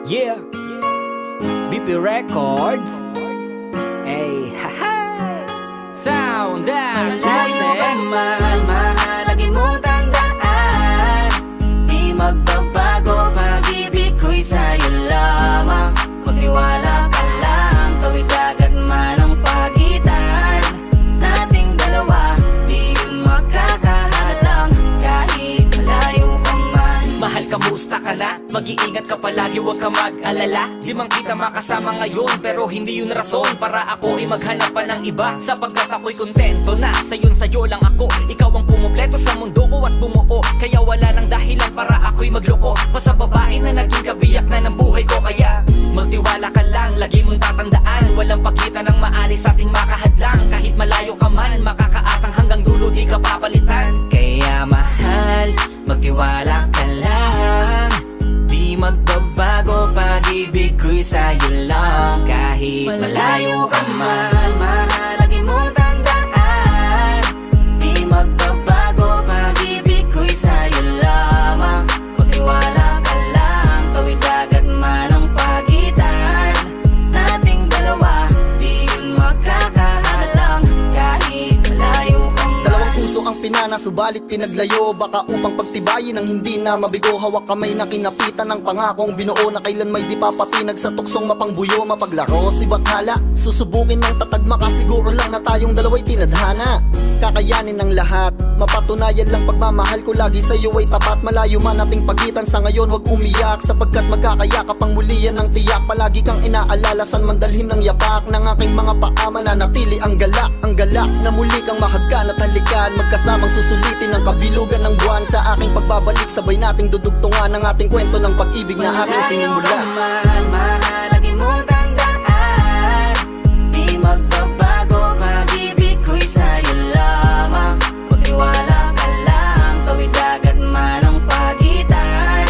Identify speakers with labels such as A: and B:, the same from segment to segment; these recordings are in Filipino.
A: Yeah, BP Records. Hey, haha. Sound that's
B: Malayo ka
A: classic.
B: man, mahalagi mo tandaan. Di magbabago, pag-ibig ko'y sa'yo lamang. Magtiwala ka lang, tawid agad man ang pagitan nating dalawa, di yun makakahalang kahit malayo ka man.
A: Mahal, kamusta ka na? Mag-iingat ka palagi, huwag ka mag-alala. Di man kita makasama ngayon, pero hindi yun rason para ako ay maghanap pa ng iba. Sapagkat ako'y kontento na sa'yo lang ako. Ikaw ang pumumpleto sa mundo ko at bumuo. Kaya wala nang dahilan para ako'y magloko pa sa babae na naging kabiyak na ng buhay ko. Kaya magtiwala ka lang, lagi mong tatandaan, walang pakita ng maalis sa ating makahadlang. Kahit malayo ka man, makakaasang hanggang dulo di ka papalitan. Kaya mahal, magtiwala ka lang. Di magbabago, pag-ibig ko'y sa'yo lang. Kahit malayo ka man,
B: mahalagi mo tandaan. Di magbabago, pag-ibig ko'y sa'yo lamang. Magtiwala ka lang, tawid agad man ang pagitan nating dalawa, di yun makakahalang kahit malayo ka man.
C: Dalawang puso ang pinana, subalit pinaglayo. Baka upang pagtibayin ang hindi na mabigo. Hawak kamay na kinapitan ng pangakong binuo na kailan may di papatinag sa tuksong mapangbuyo. Mapaglaro si Bathala, susubukin ng tatagma ka. Siguro lang na tayong dalawa'y tinadhana. Kakayanin ng lahat, mapatunayan lang pagmamahal ko lagi sa'yo ay tapat. Malayo man ating pagitan sa ngayon, wag umiyak. Sapagkat magkakayakap ang muli yan ang tiyak. Palagi kang inaalala, saan man dalhin ng yapak ng aking mga paa, mananatili ang galak. Ang galak na muli kang mahagkan at halikan, magkasamang susulitin ang kabilugan ng buwan. Sa aking pagbabalik, sabay nating dudugtungan ang ating kwento ng pag-ibig na aking sinimula.
B: Malayo ka man, mahalagi mo tandaan. Di magbabago, pag-ibig ko'y sa'yo lamang. Magtiwala ka lang, tawid agad man ang pagitan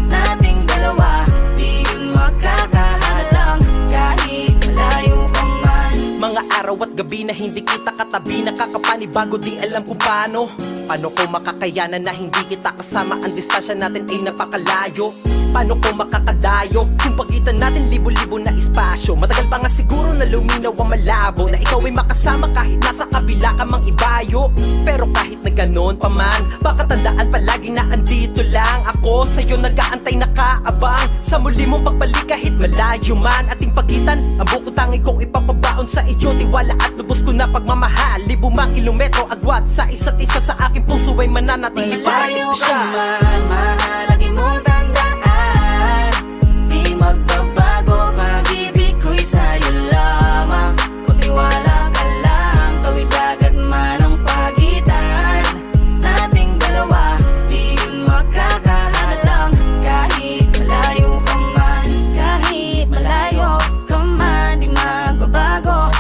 B: nating dalawa, di yun makakahalang kahit malayo ka man.
D: Mga araw at gabi na hindi kita katabi, nakakapanibago, di alam kung paano. Paano ko makakayanan na hindi kita kasama? Ang distansya natin ay napakalayo. Paano ko makakadayo? Yung pagitan natin libo-libo na espasyo. Matagal pa nga siguro na luminaw ang malabo, na ikaw ay makasama kahit nasa kabila ka mang ibayo. Pero kahit na ganon pa man, baka tandaan palagi na andito lang ako. Sa'yo nag-aantay nakaabang, sa muli mong pagbalik kahit malayo man ating pagitan. Ang buko tangi kong ipapabaon sa iyo, tiwala at lubos ko na pagmamahal. Libo mang kilometro agwat sa isa't isa, sa aking puso ay mananatili parang
B: Malayo ka
D: espesyal.
B: man, mahalagi mo tandaan. Di magbabago, pag-ibig ko'y sa'yo lamang. Magtiwala ka lang, tawid agad man ang pagitan nating dalawa, di yun makakahalang kahit malayo ka man. Kahit malayo ka man, di magbabago.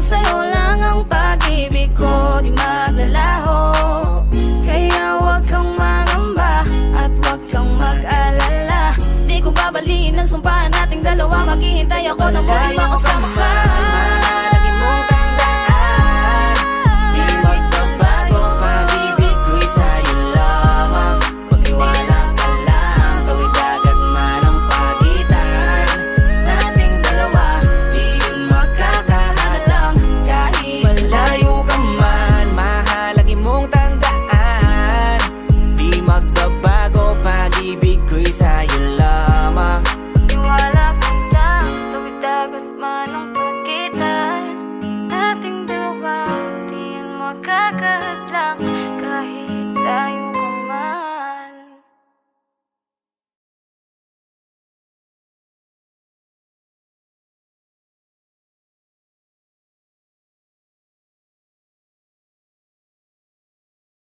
B: Sa'yo lang ang pag-ibig ko, di maglalaho. Kaya wag kang mangamba at wag kang mag-alala. Di ko babaliin ang sumpa nating dalawa, maghihintay ako na muling makasama ka.